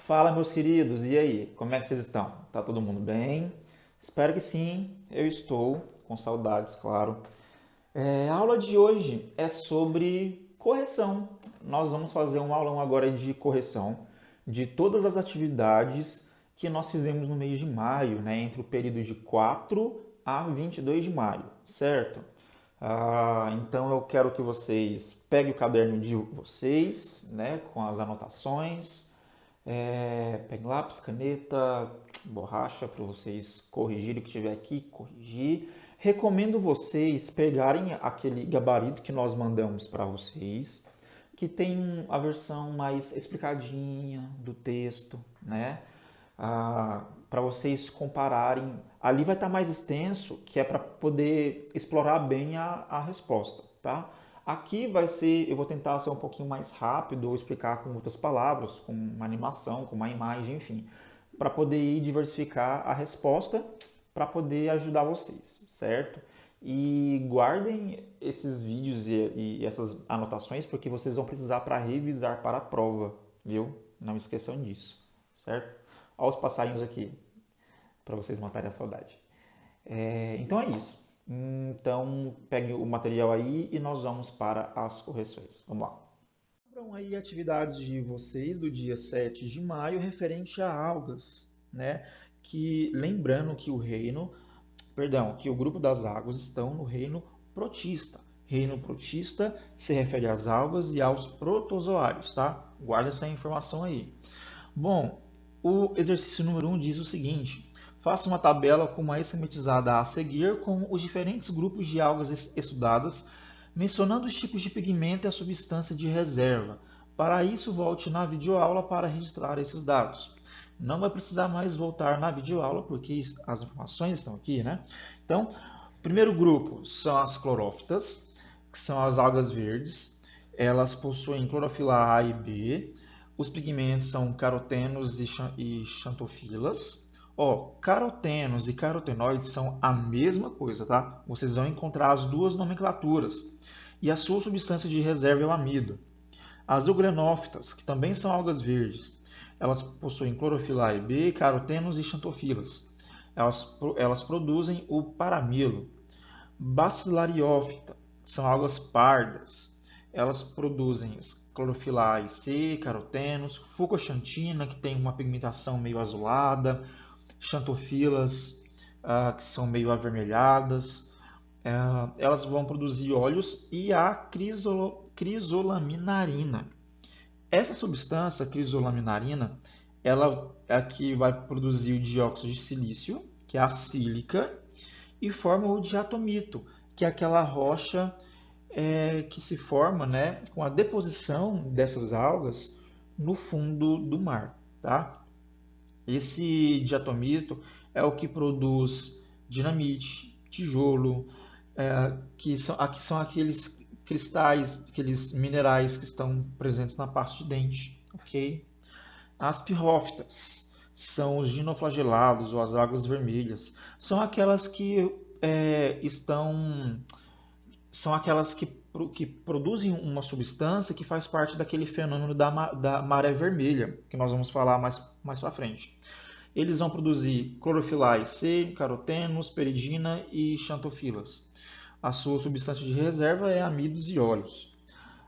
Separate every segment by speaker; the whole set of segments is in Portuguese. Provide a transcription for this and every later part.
Speaker 1: Fala, meus queridos, e aí? Como é que vocês estão? Tá todo mundo bem? Espero que sim, eu estou, com saudades, claro. A aula de hoje é sobre correção. Nós vamos fazer um aulão agora de correção de todas as atividades que nós fizemos no mês de maio, né, entre o período de 4 a 22 de maio, certo? Então eu quero que vocês peguem o caderno de vocês, né, com as anotações, pegue lápis, caneta, borracha para vocês corrigirem o que tiver aqui, corrigir. Recomendo vocês pegarem aquele gabarito que nós mandamos para vocês, que tem a versão mais explicadinha do texto, né? Para vocês compararem. Ali vai estar mais extenso, que é para poder explorar bem a resposta, tá? Aqui vai ser, eu vou tentar ser um pouquinho mais rápido ou explicar com outras palavras, com uma animação, com uma imagem, enfim, para poder ir diversificar a resposta, para poder ajudar vocês, certo? E guardem esses vídeos e essas anotações, porque vocês vão precisar para revisar para a prova, viu? Não esqueçam disso, certo? Olha os passarinhos aqui, para vocês matarem a saudade. Então é isso. Então pegue o material aí e nós vamos para as correções. Vamos lá. Abram aí atividades de vocês do dia 7 de maio referente a algas, né? Que lembrando que que o grupo das águas estão no reino protista. Reino protista se refere às algas e aos protozoários, tá? Guarda essa informação aí. Bom, o exercício número 1 diz o seguinte: faça uma tabela como a esquematizada a seguir com os diferentes grupos de algas estudadas, mencionando os tipos de pigmento e a substância de reserva. Para isso, volte na videoaula para registrar esses dados. Não vai precisar mais voltar na videoaula, porque as informações estão aqui, né? Então, o primeiro grupo são as clorófitas, que são as algas verdes. Elas possuem clorofila A e B. Os pigmentos são carotenos e xantofilas. Carotenos e carotenoides são a mesma coisa, tá? Vocês vão encontrar as duas nomenclaturas. E a sua substância de reserva é o amido. As eugrenófitas, que também são algas verdes, elas possuem clorofila A e B, carotenos e xantofilas. Elas produzem o paramilo. Bacilariófita, são algas pardas. Elas produzem clorofila A e C, carotenos, fucoxantina, que tem uma pigmentação meio azulada, xantofilas, que são meio avermelhadas. Elas vão produzir óleos e a crisolaminarina. Essa substância, crisolaminarina, ela é a que vai produzir o dióxido de silício, que é a sílica, e forma o diatomito, que é aquela rocha que se forma, né, com a deposição dessas algas no fundo do mar, tá? Esse diatomito é o que produz dinamite, tijolo, que são aqueles cristais, aqueles minerais que estão presentes na pasta de dente, ok? As pirrófitas são os dinoflagelados ou as águas vermelhas. São aquelas que são aquelas que produzem uma substância que faz parte daquele fenômeno da maré vermelha, que nós vamos falar mais para frente. Eles vão produzir clorofila A e C, carotenos, peridina e xantofilas. A sua substância de reserva é amidos e óleos.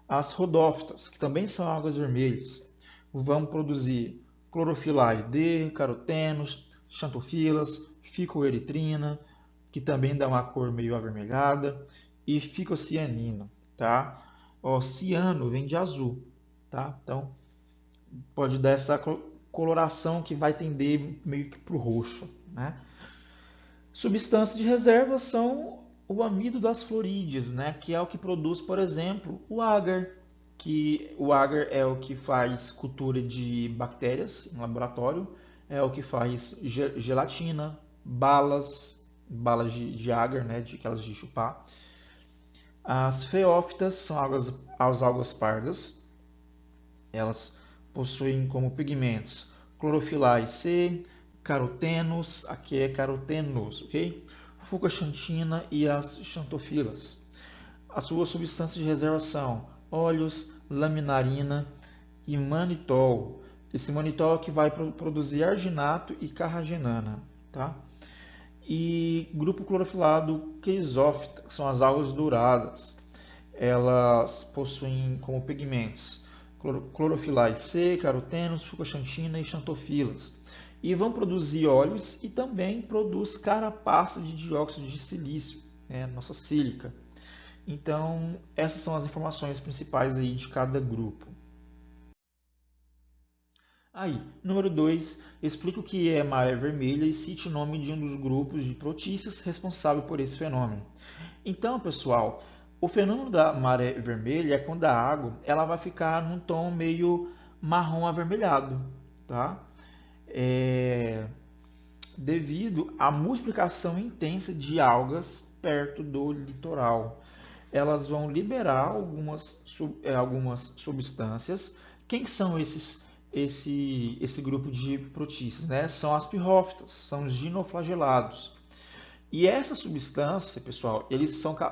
Speaker 1: As rodófitas, que também são algas vermelhas, vão produzir clorofila A e D, carotenos, xantofilas, ficoeritrina, que também dá uma cor meio avermelhada, e ficocianina, tá? Ciano vem de azul, tá? Então, pode dar essa coloração que vai tender meio que para o roxo, né? Substâncias de reserva são o amido das florídeas, né? Que é o que produz, por exemplo, o agar, que o agar é o que faz cultura de bactérias em laboratório, é o que faz gelatina, balas de agar, né? Aquelas de chupar. As feófitas são as algas pardas. Elas possuem como pigmentos clorofila A e C, carotenos, aqui é carotenos, ok? Fucoxantina e as xantofilas. As suas substâncias de reserva são óleos, laminarina e manitol. Esse manitol é o que vai produzir arginato e carragenana, tá? E grupo clorofilado Cheisophyta, que são as algas douradas. Elas possuem como pigmentos clorofilais C, carotenos, fucoxantina e xantofilas. E vão produzir óleos e também produz carapaça de dióxido de silício, né, nossa sílica. Então, essas são as informações principais aí de cada grupo. Aí, número 2, explica o que é maré vermelha e cite o nome de um dos grupos de protíceas responsável por esse fenômeno. Então, pessoal, o fenômeno da maré vermelha é quando a água ela vai ficar num tom meio marrom avermelhado, tá? Devido à multiplicação intensa de algas perto do litoral. Elas vão liberar algumas substâncias. Quem são esse grupo de protíceas? Né? São as pirrófitas, são os dinoflagelados. E essa substância, pessoal,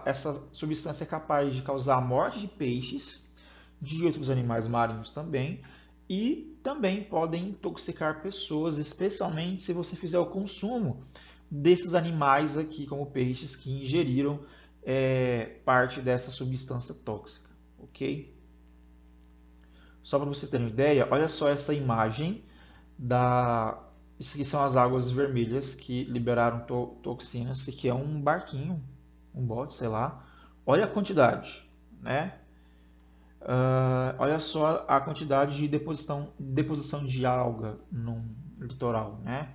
Speaker 1: essa substância é capaz de causar a morte de peixes, de outros animais marinhos também, e também podem intoxicar pessoas, especialmente se você fizer o consumo desses animais aqui, como peixes que ingeriram parte dessa substância tóxica, ok? Só para vocês terem uma ideia, olha só essa imagem isso aqui são as águas vermelhas que liberaram toxinas. Isso aqui é um barquinho, um bote, sei lá. Olha a quantidade, né? Olha só a quantidade de deposição de alga no litoral, né?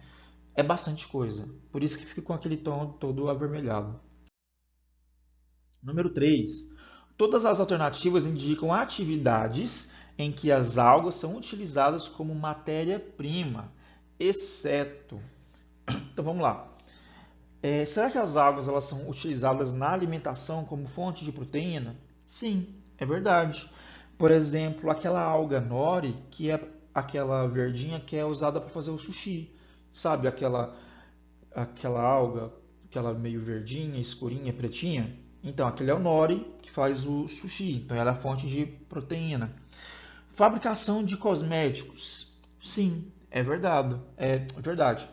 Speaker 1: É bastante coisa. Por isso que fica com aquele tom todo avermelhado. Número 3. Todas as alternativas indicam atividades em que as algas são utilizadas como matéria-prima, exceto... Então vamos lá. Será que as algas elas são utilizadas na alimentação como fonte de proteína? Sim, é verdade. Por exemplo, aquela alga nori, que é aquela verdinha que é usada para fazer o sushi. Sabe aquela alga, aquela meio verdinha, escurinha, pretinha? Então, aquele é o nori que faz o sushi. Então, ela é a fonte de proteína. Fabricação de cosméticos. Sim, é verdade. É verdade.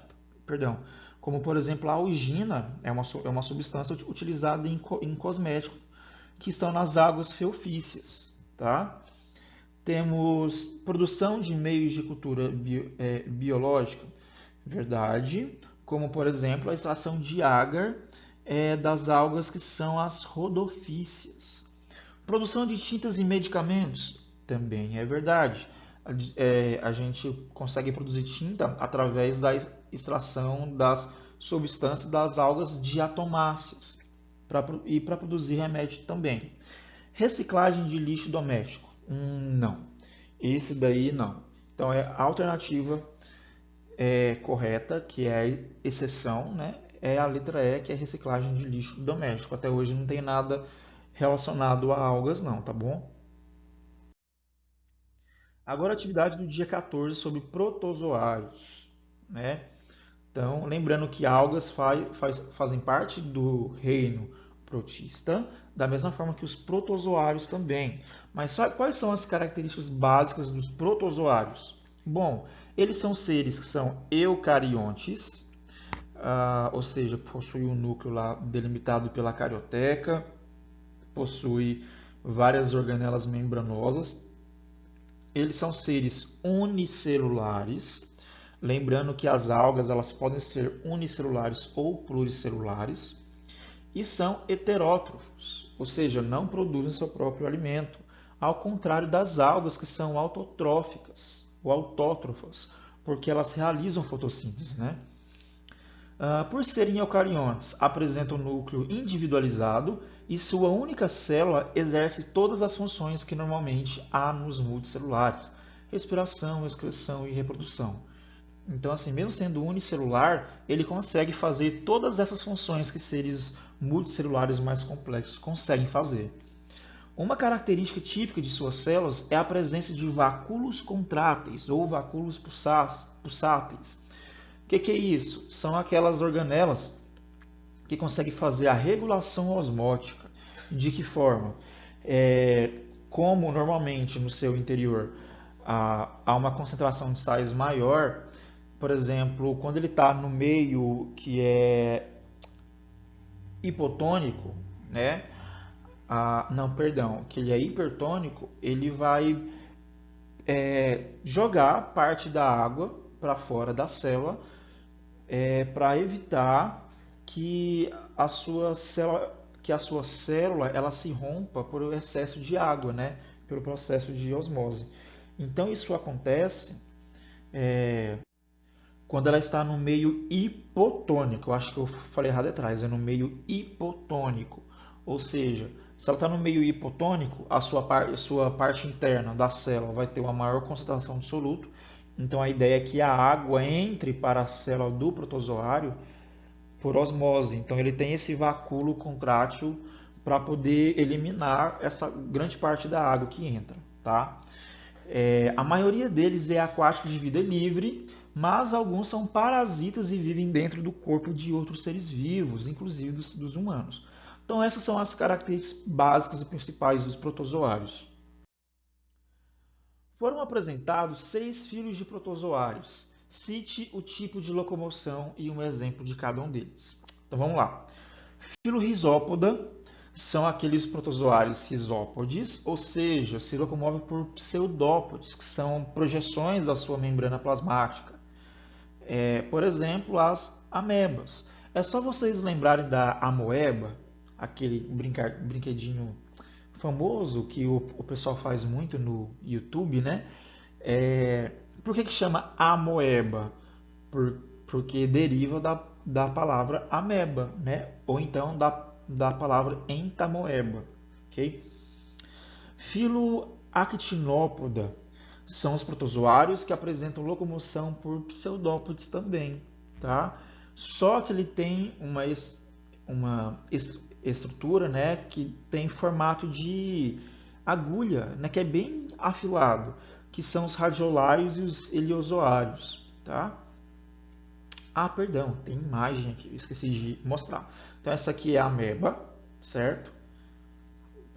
Speaker 1: Perdão. Como, por exemplo, a algina é uma substância utilizada em cosméticos que estão nas águas feofícias. Tá? Temos produção de meios de cultura biológica. Verdade. Como, por exemplo, a extração de agar das algas que são as rodofícias. Produção de tintas e medicamentos. Também é verdade. A gente consegue produzir tinta através da extração das substâncias das algas diatomáceas e para produzir remédio também. Reciclagem de lixo doméstico? Não. Esse daí não. Então é a alternativa correta, que é a exceção, né? É a letra E, que é reciclagem de lixo doméstico. Até hoje não tem nada relacionado a algas não, tá bom? Agora a atividade do dia 14 sobre protozoários, né? Então, lembrando que algas fazem parte do reino protista, da mesma forma que os protozoários também. Mas quais são as características básicas dos protozoários? Bom, eles são seres que são eucariontes, ou seja, possuem um núcleo lá delimitado pela carioteca, possui várias organelas membranosas. Eles são seres unicelulares, lembrando que as algas elas podem ser unicelulares ou pluricelulares, e são heterótrofos, ou seja, não produzem seu próprio alimento, ao contrário das algas que são autotróficas ou autótrofas, porque elas realizam fotossíntese, né? Por serem eucariontes, apresentam um núcleo individualizado e sua única célula exerce todas as funções que normalmente há nos multicelulares: respiração, excreção e reprodução. Então, assim, mesmo sendo unicelular, ele consegue fazer todas essas funções que seres multicelulares mais complexos conseguem fazer. Uma característica típica de suas células é a presença de vacúolos contráteis ou vacúolos pulsáteis. O que é isso? São aquelas organelas que conseguem fazer a regulação osmótica. De que forma? Como normalmente no seu interior a uma concentração de sais maior, por exemplo, quando ele está no meio que é hipotônico, né? Não, perdão, que ele é hipertônico, ele vai jogar parte da água para fora da célula para evitar que a sua célula ela se rompa por excesso de água, né? Pelo processo de osmose. Então isso acontece quando ela está no meio hipotônico. Eu acho que eu falei errado atrás, é no meio hipotônico. Ou seja, se ela está no meio hipotônico, a sua parte interna da célula vai ter uma maior concentração de soluto. Então a ideia é que a água entre para a célula do protozoário por osmose. Então ele tem esse vacúolo contrátil para poder eliminar essa grande parte da água que entra. Tá? A maioria deles é aquático de vida livre, mas alguns são parasitas e vivem dentro do corpo de outros seres vivos, inclusive dos humanos. Então essas são as características básicas e principais dos protozoários. Foram apresentados 6 filhos de protozoários. Cite o tipo de locomoção e um exemplo de cada um deles. Então vamos lá. Filo Rhizópoda são aqueles protozoários risópodes, ou seja, se locomovem por pseudópodes, que são projeções da sua membrana plasmática. Por exemplo, as amebas. É só vocês lembrarem da amoeba, aquele brinquedinho famoso que o pessoal faz muito no YouTube, né? Por que chama amoeba? Porque deriva da palavra ameba, né? Ou então da palavra entamoeba, ok? Filo Actinópoda são os protozoários que apresentam locomoção por pseudópodes também, tá? Só que ele tem uma estrutura, né, que tem formato de agulha, né, que é bem afilado, que são os radiolários e os heliozoários, tá? Perdão, tem imagem aqui, eu esqueci de mostrar. Então essa aqui é a ameba, certo?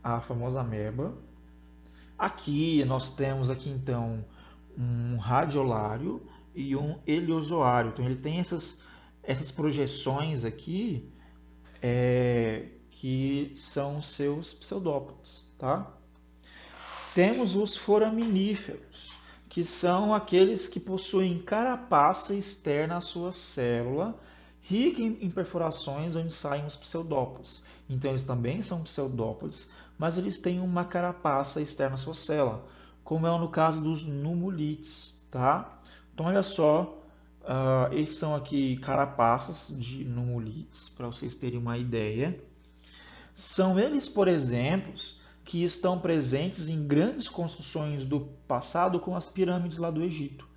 Speaker 1: A famosa ameba. Aqui nós temos aqui então um radiolário e um heliozoário. Então ele tem essas projeções aqui que são seus pseudópodes, tá? Temos os foraminíferos, que são aqueles que possuem carapaça externa à sua célula, rica em perfurações onde saem os pseudópodes. Então eles também são pseudópodes, mas eles têm uma carapaça externa à sua célula, como é no caso dos numulites, tá? Então olha só, esses são aqui carapaças de numulites, para vocês terem uma ideia. São eles, por exemplo, que estão presentes em grandes construções do passado, como as pirâmides lá do Egito.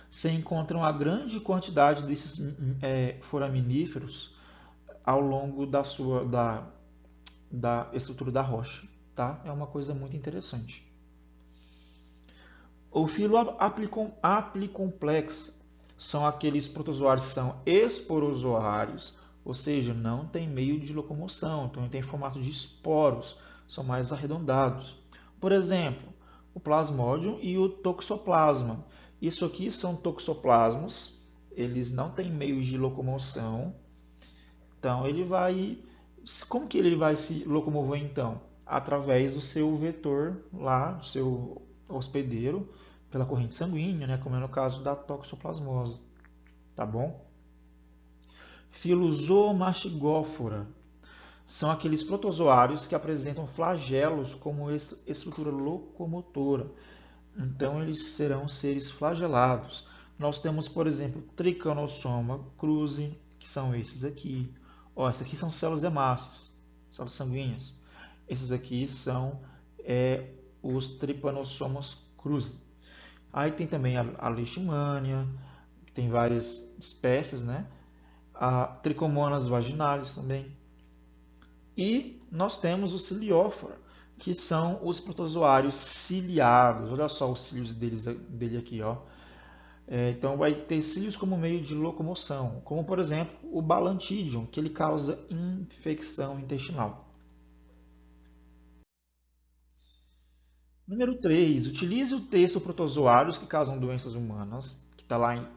Speaker 1: Se encontram a grande quantidade desses foraminíferos ao longo da estrutura da rocha. Tá? É uma coisa muito interessante. O filo aplicomplexa são aqueles protozoários que são esporozoários, ou seja, não tem meio de locomoção, então tem formato de esporos, são mais arredondados. Por exemplo, o plasmodium e o toxoplasma. Isso aqui são toxoplasmos, eles não têm meio de locomoção, então ele vai... Como que ele vai se locomover então? Através do seu vetor lá, do seu hospedeiro, pela corrente sanguínea, né, como é no caso da toxoplasmose, tá bom? Filo Zoomastigófora são aqueles protozoários que apresentam flagelos como estrutura locomotora. Então eles serão seres flagelados. Nós temos, por exemplo, Tricanosoma cruzi, que são esses aqui. Esses aqui são células hemácias, células sanguíneas. Esses aqui são os Trypanosomas cruzi. Aí tem também a Leishmania, que tem várias espécies, né? A Trichomonas vaginalis também. E nós temos o Ciliófora, que são os protozoários ciliados. Olha só os cílios dele aqui, ó. Então vai ter cílios como meio de locomoção, como por exemplo o Balantidium, que ele causa infecção intestinal. Número 3, utilize o texto protozoários que causam doenças humanas, que está lá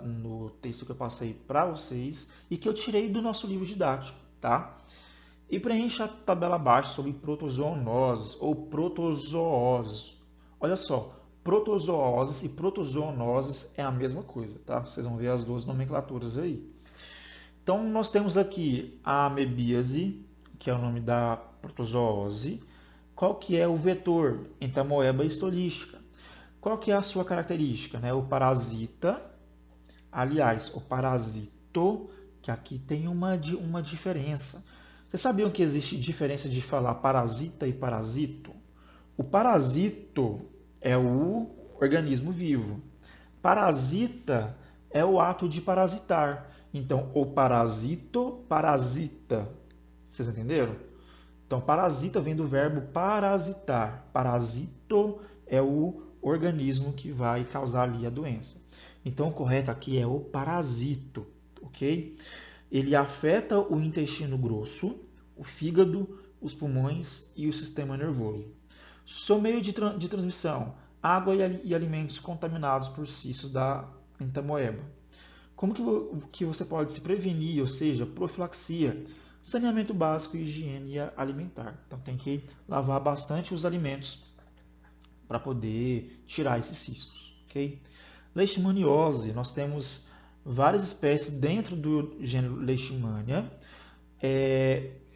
Speaker 1: no texto que eu passei para vocês e que eu tirei do nosso livro didático, tá? E preencha a tabela abaixo sobre protozoonoses ou protozooses. Olha só, protozooses e protozoonoses é a mesma coisa, tá? Vocês vão ver as duas nomenclaturas aí. Então, nós temos aqui a amebíase, que é o nome da protozoose. Qual que é o vetor? Entamoeba histolística. Qual que é a sua característica? Né? O parasita, aliás, o parasito, que aqui tem uma diferença. Vocês sabiam que existe diferença de falar parasita e parasito? O parasito é o organismo vivo. Parasita é o ato de parasitar. Então, o parasito parasita. Vocês entenderam? Então, parasita vem do verbo parasitar. Parasito é o organismo que vai causar ali a doença. Então, o correto aqui é o parasito, ok? Ele afeta o intestino grosso, o fígado, os pulmões e o sistema nervoso. Seu meio de transmissão: água e alimentos contaminados por cistos da entamoeba. Como que você pode se prevenir, ou seja, profilaxia? Saneamento básico e higiene alimentar. Então tem que lavar bastante os alimentos para poder tirar esses cistos, ok? Leishmaniose, nós temos várias espécies dentro do gênero Leishmania.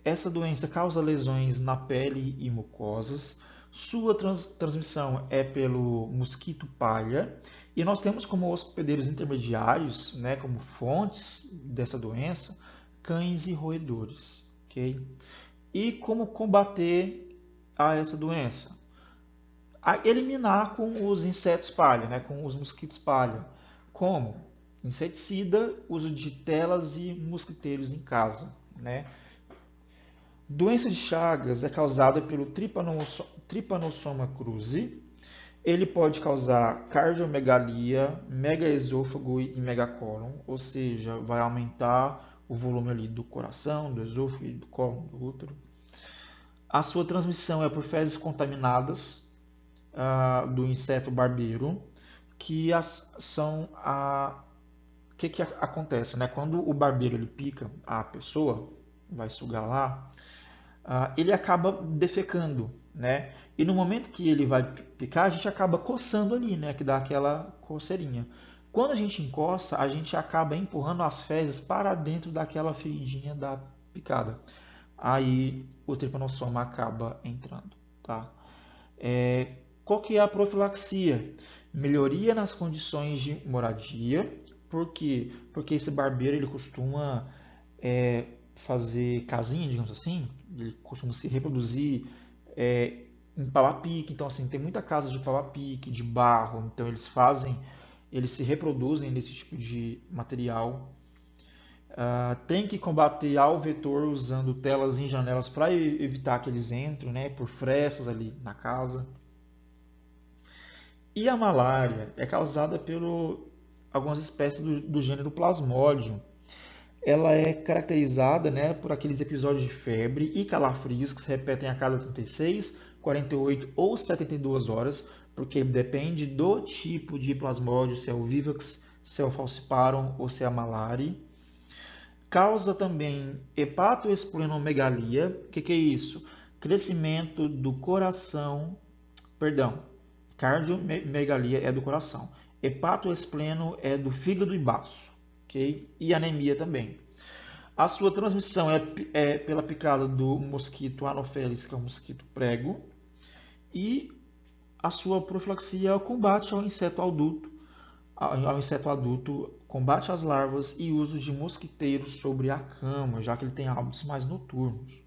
Speaker 1: Essa doença causa lesões na pele e mucosas. Sua transmissão é pelo mosquito palha. E nós temos como hospedeiros intermediários, né, como fontes dessa doença, cães e roedores. Okay? E como combater essa doença? Eliminar com os insetos palha, né, com os mosquitos palha. Como? Inseticida, uso de telas e mosquiteiros em casa. Né? Doença de Chagas é causada pelo Trypanosoma cruzi. Ele pode causar cardiomegalia, megaesôfago e megacólon, ou seja, vai aumentar o volume ali do coração, do esôfago e do cólon do útero. A sua transmissão é por fezes contaminadas do inseto barbeiro, que que acontece, né? Quando o barbeiro ele pica a pessoa, vai sugar lá, ele acaba defecando, né? E no momento que ele vai picar, a gente acaba coçando ali, né? Que dá aquela coceirinha. Quando a gente encoça, a gente acaba empurrando as fezes para dentro daquela feridinha da picada. Aí o tripanossoma acaba entrando, tá? Qual que é a profilaxia? Melhoria nas condições de moradia. Por quê? Porque esse barbeiro ele costuma fazer casinha, digamos assim. Ele costuma se reproduzir em pau-a-pique. Então, assim, tem muita casa de pau-a-pique, de barro. Então, eles se reproduzem nesse tipo de material. Tem que combater ao vetor usando telas em janelas para evitar que eles entrem, né, por frestas ali na casa. E a malária é causada por algumas espécies do gênero Plasmodium. Ela é caracterizada, né, por aqueles episódios de febre e calafrios que se repetem a cada 36, 48 ou 72 horas, porque depende do tipo de plasmódio, se é o vivax, se é o falciparum ou se é a malária. Causa também hepatoesplenomegalia. O que é isso? Crescimento do coração, perdão, cardiomegalia é do coração. Hepatoespleno é do fígado e baço. Okay? E anemia também. A sua transmissão é pela picada do mosquito Anopheles, que é o mosquito prego. E a sua profilaxia é o combate ao inseto adulto, combate às larvas e uso de mosquiteiros sobre a cama, já que ele tem hábitos mais noturnos.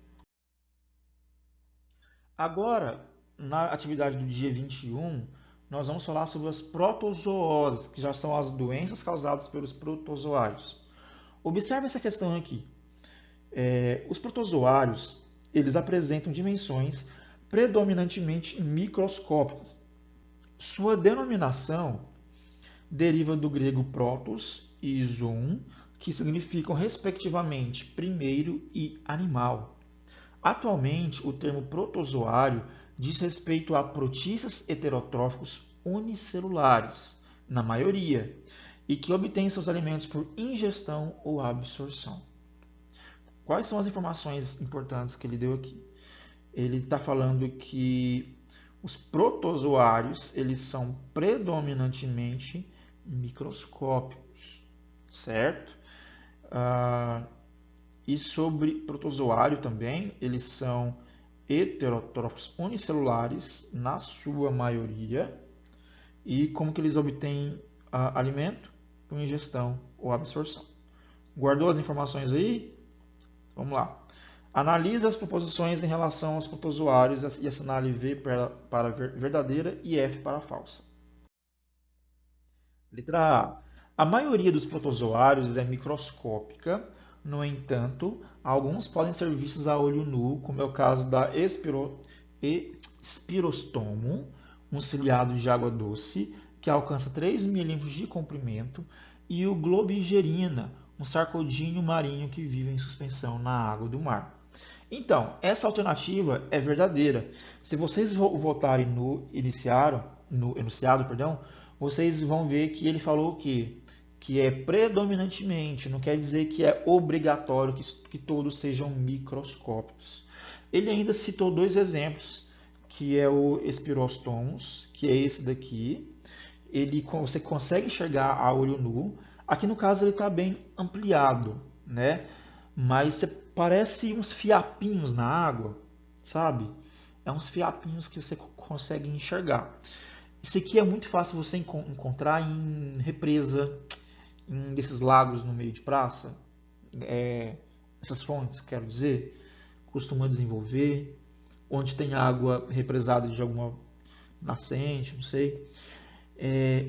Speaker 1: Agora, na atividade do dia 21, nós vamos falar sobre as protozooses, que já são as doenças causadas pelos protozoários. Observe essa questão aqui. Os protozoários, eles apresentam dimensões predominantemente microscópicas. Sua denominação deriva do grego protos e zoon, que significam respectivamente primeiro e animal. Atualmente, o termo protozoário diz respeito a protistas heterotróficos unicelulares, na maioria, e que obtêm seus alimentos por ingestão ou absorção. Quais são as informações importantes que ele deu aqui? Ele está falando que os protozoários eles são predominantemente microscópicos, certo? E sobre protozoário também, eles são heterotróficos unicelulares, na sua maioria. E como que eles obtêm alimento? Por ingestão ou absorção. Guardou as informações aí? Vamos lá. Analisa as proposições em relação aos protozoários e assinale V para verdadeira e F para falsa. Letra A. A maioria dos protozoários é microscópica, no entanto, alguns podem ser vistos a olho nu, como é o caso da Spirostomum, um ciliado de água doce, que alcança 3 milímetros de comprimento, e o Globigerina, um sarcodínio marinho que vive em suspensão na água do mar. Então, essa alternativa é verdadeira. Se vocês votarem no enunciado, vocês vão ver que ele falou que é predominantemente, não quer dizer que é obrigatório que todos sejam microscópicos. Ele ainda citou dois exemplos, que é o Spirostomus, que é esse daqui. Você consegue enxergar a olho nu. Aqui no caso ele está bem ampliado, né? Mas parece uns fiapinhos na água, sabe? É uns fiapinhos que você consegue enxergar. Isso aqui é muito fácil você encontrar em represa, em desses lagos no meio de praça. Essas fontes, quero dizer, costumam desenvolver, onde tem água represada de alguma nascente, não sei.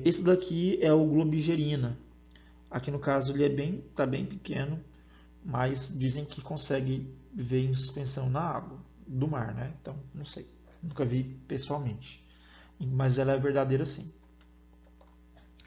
Speaker 1: Esse daqui é o Globigerina. Aqui no caso ele está bem pequeno, mas dizem que consegue ver em suspensão na água do mar, né? Então, não sei, nunca vi pessoalmente, mas ela é verdadeira sim.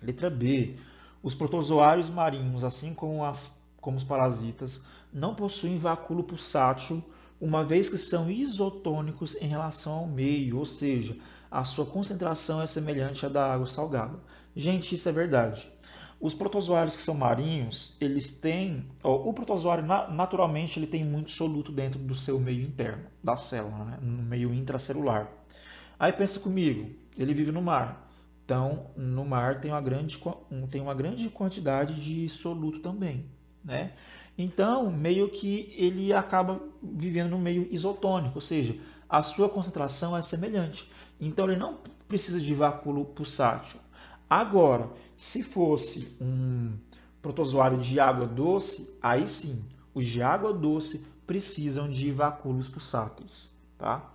Speaker 1: Letra B. Os protozoários marinhos, assim como os parasitas, não possuem vacúolo pulsátil, uma vez que são isotônicos em relação ao meio, ou seja, a sua concentração é semelhante à da água salgada. Gente, isso é verdade. Os protozoários que são marinhos, eles têm... o protozoário, naturalmente, ele tem muito soluto dentro do seu meio interno, da célula, né? No meio intracelular. Aí pensa comigo, ele vive no mar. Então, no mar tem uma grande quantidade de soluto também, né? Então, meio que ele acaba vivendo no meio isotônico, ou seja, a sua concentração é semelhante. Então, ele não precisa de vacúolo pulsátil. Agora, se fosse um protozoário de água doce, aí sim, os de água doce precisam de vacúolos pulsáteis. Tá?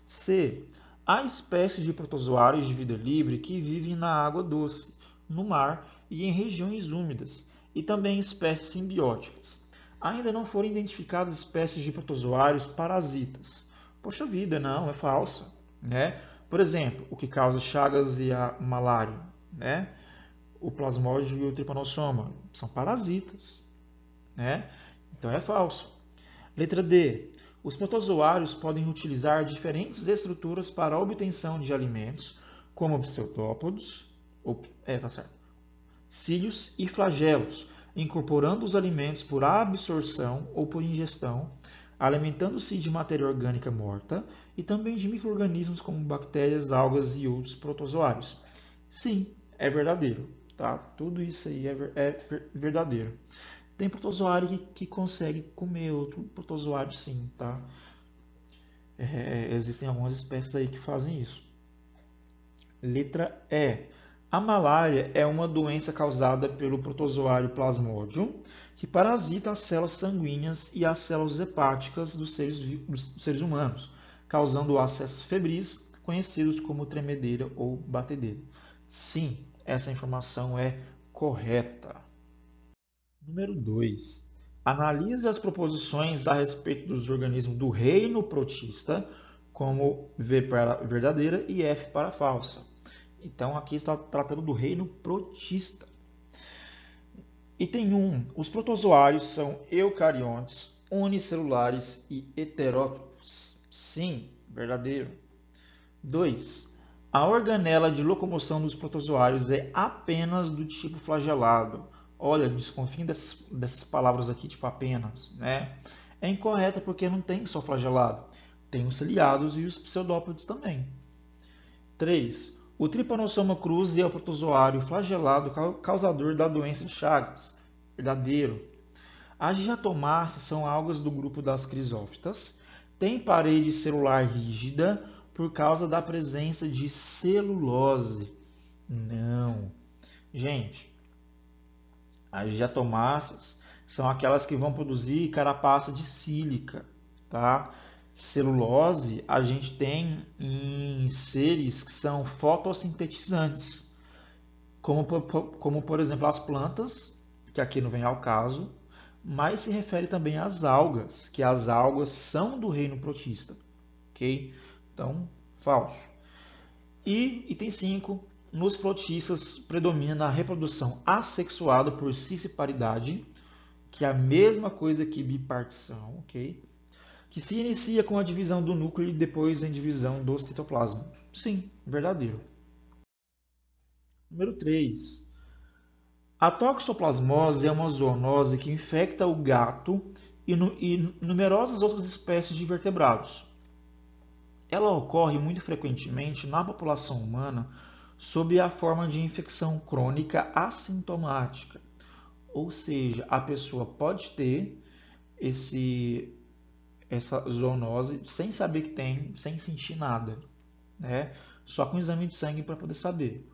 Speaker 1: C. Há espécies de protozoários de vida livre que vivem na água doce, no mar e em regiões úmidas, e também espécies simbióticas. Ainda não foram identificadas espécies de protozoários parasitas. Poxa vida, não, é falso. Né? Por exemplo, o que causa chagas e a malária, né? O plasmódio e o tripanossoma são parasitas, né? Então é falso. Letra D. Os protozoários podem utilizar diferentes estruturas para a obtenção de alimentos, como pseudópodos, cílios e flagelos, incorporando os alimentos por absorção ou por ingestão, alimentando-se de matéria orgânica morta e também de micro-organismos como bactérias, algas e outros protozoários. Sim, é verdadeiro. Tá? Tudo isso aí é verdadeiro. Tem protozoário que consegue comer outro protozoário sim. Tá? Existem algumas espécies aí que fazem isso. Letra E. A malária é uma doença causada pelo protozoário Plasmodium, que parasita as células sanguíneas e as células hepáticas dos seres humanos, causando acessos febris, conhecidos como tremedeira ou batedeira. Sim, essa informação é correta. Número 2. Analise as proposições a respeito dos organismos do reino protista, como V para verdadeira e F para falsa. Então, aqui está tratando do reino protista. Item 1. Os protozoários são eucariontes, unicelulares e heterótrofos. Sim, verdadeiro. 2. A organela de locomoção dos protozoários é apenas do tipo flagelado. Olha, desconfiem dessas palavras aqui, tipo apenas, né? É incorreta porque não tem só flagelado. Tem os ciliados e os pseudópodes também. 3. O Trypanosoma cruzi é o protozoário flagelado causador da doença de Chagas. Verdadeiro. As diatomáceas são algas do grupo das crisófitas. Tem parede celular rígida por causa da presença de celulose. Não. Gente, as diatomáceas são aquelas que vão produzir carapaça de sílica, tá? Celulose a gente tem em seres que são fotossintetizantes, como por exemplo as plantas, que aqui não vem ao caso, mas se refere também às algas, que as algas são do reino protista, ok? Então, falso. E item 5, nos protistas predomina a reprodução assexuada por cisparidade, que é a mesma coisa que bipartição, ok? Que se inicia com a divisão do núcleo e depois em divisão do citoplasma. Sim, verdadeiro. Número 3. A toxoplasmose é uma zoonose que infecta o gato e numerosas outras espécies de vertebrados. Ela ocorre muito frequentemente na população humana sob a forma de infecção crônica assintomática. Ou seja, a pessoa pode ter essa zoonose sem saber que tem, sem sentir nada, né? Só com exame de sangue para poder saber.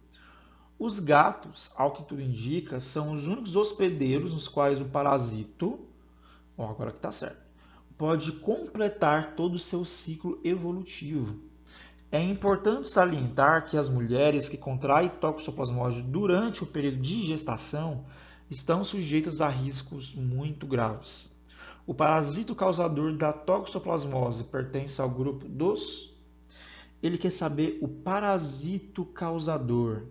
Speaker 1: Os gatos, ao que tudo indica, são os únicos hospedeiros nos quais o parasito, agora que está certo, pode completar todo o seu ciclo evolutivo. É importante salientar que as mulheres que contraem toxoplasmose durante o período de gestação estão sujeitas a riscos muito graves. O parasito causador da toxoplasmose pertence ao grupo dos... Ele quer saber o parasito causador.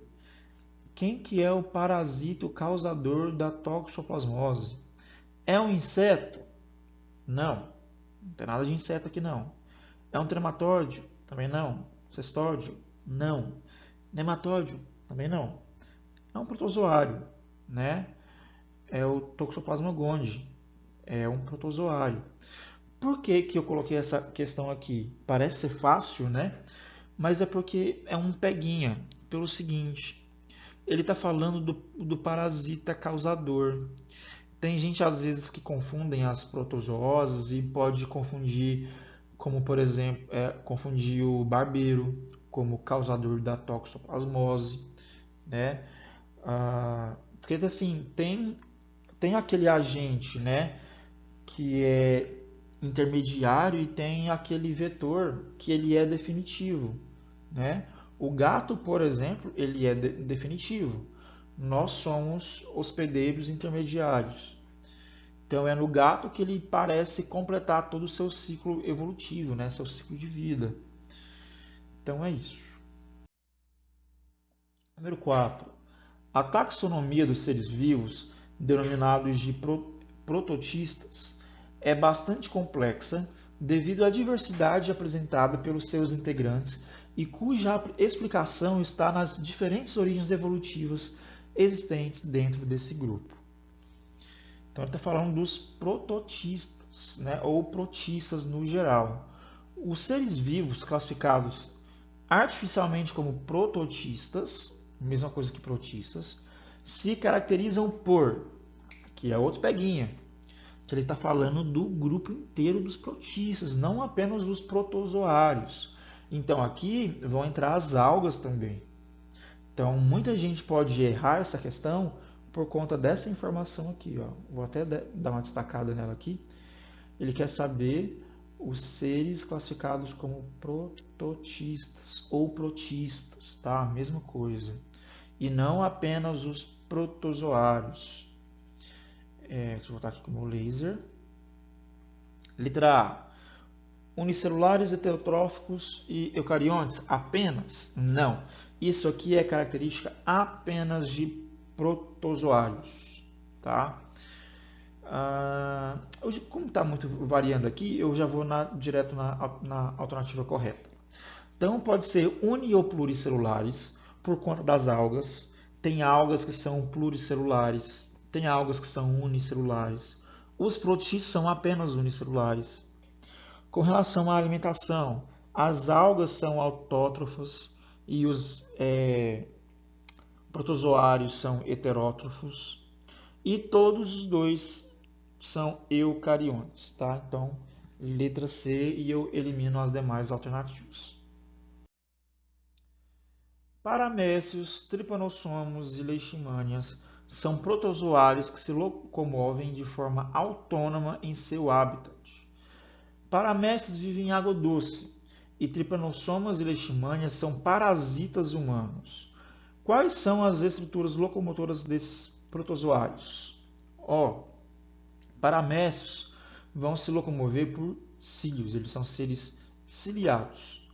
Speaker 1: Quem que é o parasito causador da toxoplasmose? É um inseto? Não. Não tem nada de inseto aqui não. É um trematóide? Também não. Cestódio? Não. Nematóide? Também não. É um protozoário, né? É o Toxoplasma gondii. É um protozoário. Por que que eu coloquei essa questão aqui? Parece ser fácil, né? Mas é porque é um peguinha. Pelo seguinte, ele está falando do parasita causador. Tem gente às vezes que confundem as protozooses e pode confundir, como por exemplo, confundir o barbeiro como causador da toxoplasmose, né? Porque assim, tem aquele agente, né, que é intermediário e tem aquele vetor que ele é definitivo, né? O gato, por exemplo, ele é definitivo. Nós somos hospedeiros intermediários. Então é no gato que ele parece completar todo o seu ciclo evolutivo, né? Seu ciclo de vida. Então é isso. Número 4. A taxonomia dos seres vivos, denominados de prototistas, é bastante complexa devido à diversidade apresentada pelos seus integrantes e cuja explicação está nas diferentes origens evolutivas existentes dentro desse grupo. Então, ele está falando dos prototistas, né, ou protistas no geral. Os seres vivos classificados artificialmente como prototistas, mesma coisa que protistas, se caracterizam por, aqui é outro peguinha, que ele está falando do grupo inteiro dos protistas, não apenas dos protozoários. Então aqui vão entrar as algas também. Então muita gente pode errar essa questão por conta dessa informação aqui. Ó. Vou até dar uma destacada nela aqui. Ele quer saber os seres classificados como prototistas ou protistas, tá? Mesma coisa. E não apenas os protozoários. Deixa eu voltar aqui com o meu laser. Letra A. Unicelulares, heterotróficos e eucariontes? Apenas? Não. Isso aqui é característica apenas de protozoários. Tá? Como está muito variando aqui, eu já vou direto na alternativa correta. Então, pode ser uni ou pluricelulares por conta das algas. Tem algas que são pluricelulares, tem algas que são unicelulares. Os protistas são apenas unicelulares. Com relação à alimentação, as algas são autótrofas e os protozoários são heterótrofos. E todos os dois são eucariontes, tá? Então, letra C, e eu elimino as demais alternativas. Paramécios, tripanossomos e leishmanias são protozoários que se locomovem de forma autônoma em seu habitat. Paramécios vivem em água doce e tripanossomas e leishmanias são parasitas humanos. Quais são as estruturas locomotoras desses protozoários? Paramécios vão se locomover por cílios, eles são seres ciliados.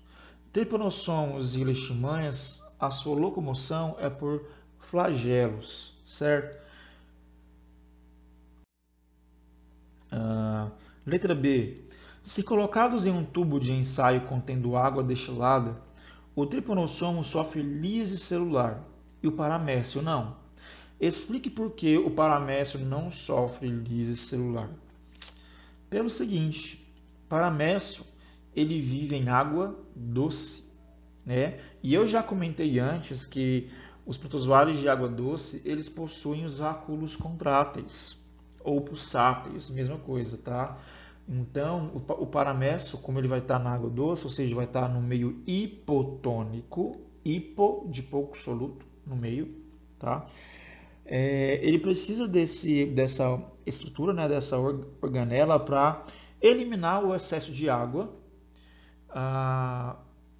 Speaker 1: Tripanossomos e leishmanias, a sua locomoção é por flagelos, certo? Letra B. Se colocados em um tubo de ensaio contendo água destilada, o tripanossomo sofre lise celular e o paramécio não. Explique por que o paramécio não sofre lise celular. Pelo seguinte, paramécio ele vive em água doce, né? E eu já comentei antes que os protozoários de água doce eles possuem os vacúolos contráteis ou pulsáteis, mesma coisa, tá? Então, o paramécio, como ele vai estar na água doce, ou seja, vai estar no meio hipotônico, hipo de pouco soluto no meio, tá? Ele precisa dessa estrutura, né, dessa organela para eliminar o excesso de água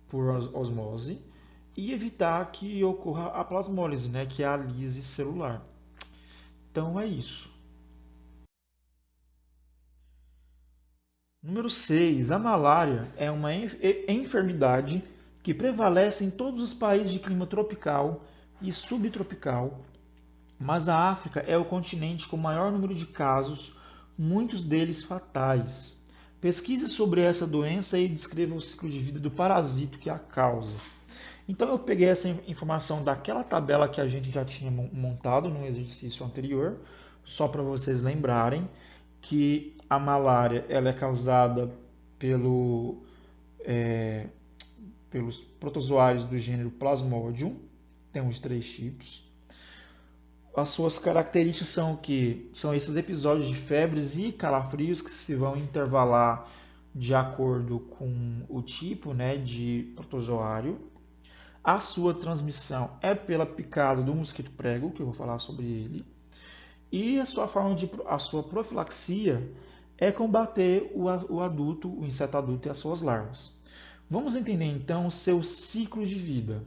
Speaker 1: por osmose e evitar que ocorra a plasmólise, né, que é a lise celular. Então é isso. Número 6. A malária é uma enfermidade que prevalece em todos os países de clima tropical e subtropical, mas a África é o continente com maior número de casos, muitos deles fatais. Pesquise sobre essa doença e descreva o ciclo de vida do parasito que a causa. Então eu peguei essa informação daquela tabela que a gente já tinha montado no exercício anterior, só para vocês lembrarem que a malária ela é causada pelos protozoários do gênero Plasmodium, temos 3 tipos. As suas características são que são esses episódios de febres e calafrios que se vão intervalar de acordo com o tipo, né, de protozoário. A sua transmissão é pela picada do mosquito prego, que eu vou falar sobre ele. E a sua profilaxia é combater o adulto, o inseto adulto e as suas larvas. Vamos entender então o seu ciclo de vida.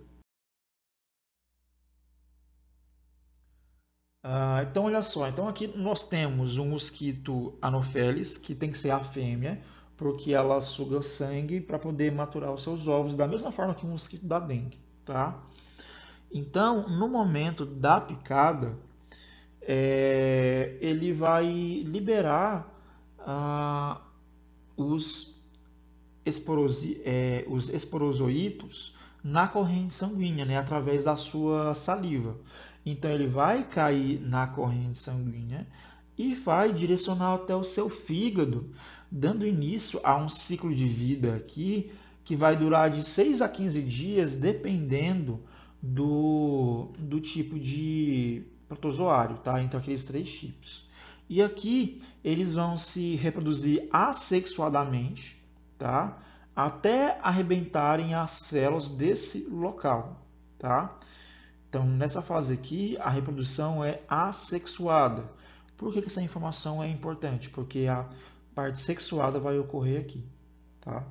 Speaker 1: Então, olha só. Então, aqui nós temos o mosquito Anopheles, que tem que ser a fêmea, porque ela suga sangue para poder maturar os seus ovos, da mesma forma que o mosquito da dengue. Tá? Então, no momento da picada, ele vai liberar os esporozoítos na corrente sanguínea, né, através da sua saliva. Então ele vai cair na corrente sanguínea e vai direcionar até o seu fígado, dando início a um ciclo de vida aqui que vai durar de 6 a 15 dias, dependendo do tipo de protozoário, tá? Então aqueles 3 tipos. E aqui eles vão se reproduzir assexuadamente, tá? Até arrebentarem as células desse local, tá? Então, nessa fase aqui, a reprodução é assexuada. Por que essa informação é importante? Porque a parte sexuada vai ocorrer aqui, tá?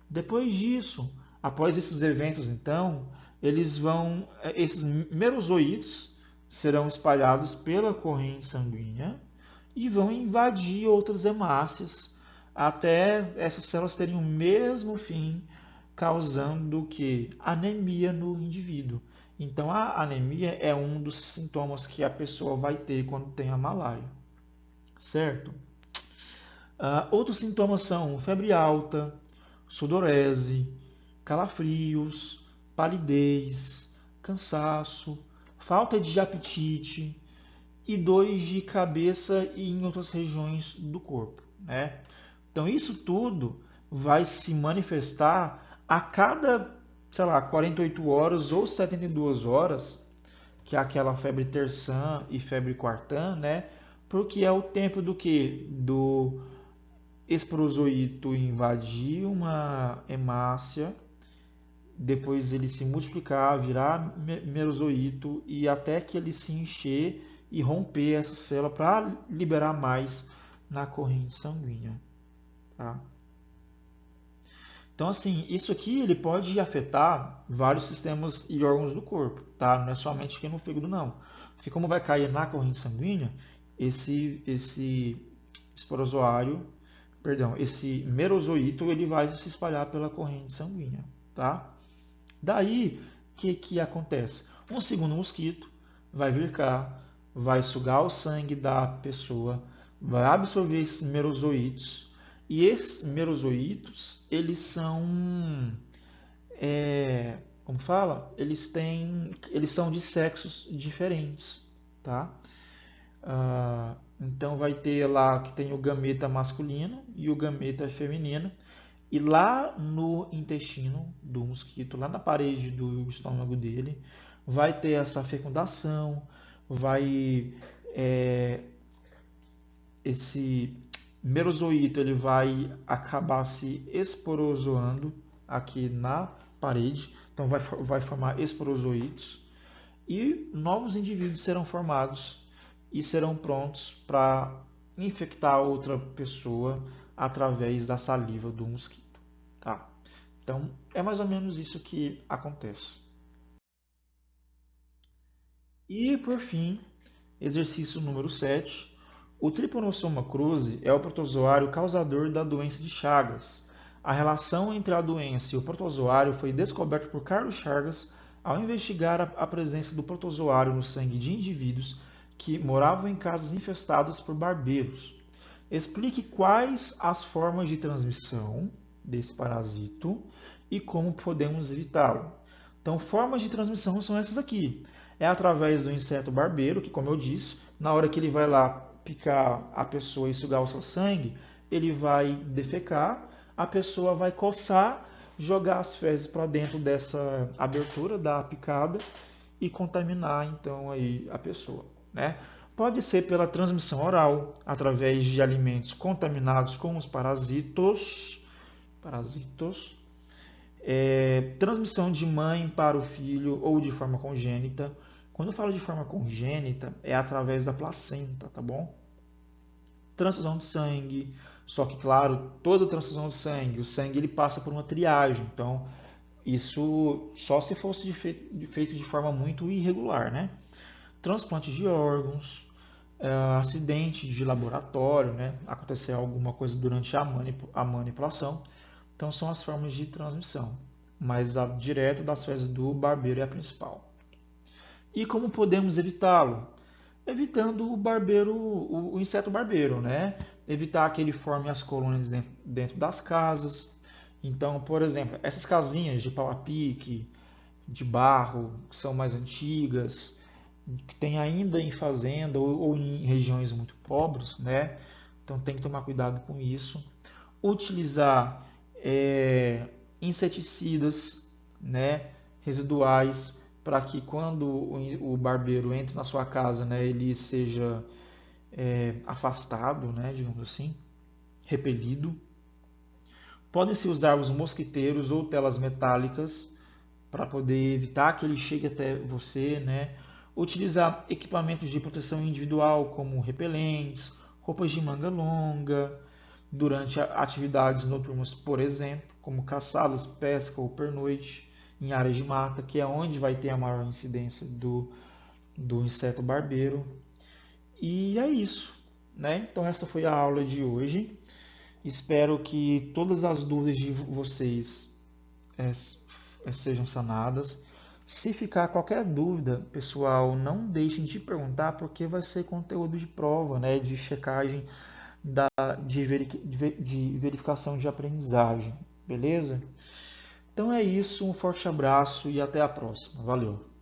Speaker 1: Depois disso, após esses eventos, então, esses merozoítos serão espalhados pela corrente sanguínea e vão invadir outras hemácias até essas células terem o mesmo fim, causando que anemia no indivíduo. Então a anemia é um dos sintomas que a pessoa vai ter quando tem a malária, certo? Outros sintomas são febre alta, sudorese, calafrios, palidez, cansaço, falta de apetite e dores de cabeça e em outras regiões do corpo, né? Então isso tudo vai se manifestar a cada, sei lá, 48 horas ou 72 horas, que é aquela febre terçã e febre quartã, né? Porque é o tempo do que? Do esporozoito invadir uma hemácia, depois ele se multiplicar, virar merozoito e até que ele se encher e romper essa célula para liberar mais na corrente sanguínea, tá? Então, assim, isso aqui ele pode afetar vários sistemas e órgãos do corpo, tá? Não é somente aqui no fígado, não. Porque como vai cair na corrente sanguínea, esse esporozoário, perdão, esse merozoito, ele vai se espalhar pela corrente sanguínea, tá? Daí, o que acontece? Um segundo mosquito vai vir cá, vai sugar o sangue da pessoa, vai absorver esses merozoítos, e esses merozoítos, eles são, como fala? Eles são de sexos diferentes, tá? Então vai ter lá que tem o gameta masculino e o gameta feminino. E lá no intestino do mosquito, lá na parede do estômago dele, vai ter essa fecundação, vai esse merozoíto ele vai acabar se esporozoando aqui na parede, então vai formar esporozoítos e novos indivíduos serão formados e serão prontos para infectar outra pessoa através da saliva do mosquito, tá? Então, é mais ou menos isso que acontece. E, por fim, exercício número 7. O Trypanosoma cruzi é o protozoário causador da doença de Chagas. A relação entre a doença e o protozoário foi descoberta por Carlos Chagas ao investigar a presença do protozoário no sangue de indivíduos que moravam em casas infestadas por barbeiros. Explique quais as formas de transmissão desse parasito e como podemos evitá-lo. Então, formas de transmissão são essas aqui. É através do inseto barbeiro, que, como eu disse, na hora que ele vai lá picar a pessoa e sugar o seu sangue, ele vai defecar, a pessoa vai coçar, jogar as fezes para dentro dessa abertura da picada e contaminar então aí a pessoa, né? Pode ser pela transmissão oral, através de alimentos contaminados com os parasitos, transmissão de mãe para o filho ou de forma congênita. Quando eu falo de forma congênita, é através da placenta, tá bom? Transfusão de sangue, só que, claro, toda transfusão de sangue, o sangue ele passa por uma triagem, então isso só se fosse feito de forma muito irregular, né? Transplante de órgãos, acidente de laboratório, né? Acontecer alguma coisa durante a manipulação. Então são as formas de transmissão, mas a direto das fezes do barbeiro é a principal. E como podemos evitá-lo? Evitando o inseto barbeiro, né? Evitar que ele forme as colônias dentro das casas. Então, por exemplo, essas casinhas de pau a pique, de barro, que são mais antigas, que tem ainda em fazenda ou em regiões muito pobres, né? Então tem que tomar cuidado com isso. Utilizar inseticidas, né, residuais, para que quando o barbeiro entre na sua casa, né, ele seja afastado, né, digamos assim, repelido. Podem-se usar os mosquiteiros ou telas metálicas para poder evitar que ele chegue até você, né? Utilizar equipamentos de proteção individual como repelentes, roupas de manga longa, durante atividades noturnas, por exemplo, como caçadas, pesca ou pernoite em áreas de mata, que é onde vai ter a maior incidência do inseto barbeiro. E é isso, né? Então essa foi a aula de hoje. Espero que todas as dúvidas de vocês sejam sanadas. Se ficar qualquer dúvida, pessoal, não deixem de perguntar, porque vai ser conteúdo de prova, né, de checagem de verificação de aprendizagem, beleza? Então é isso, um forte abraço e até a próxima. Valeu!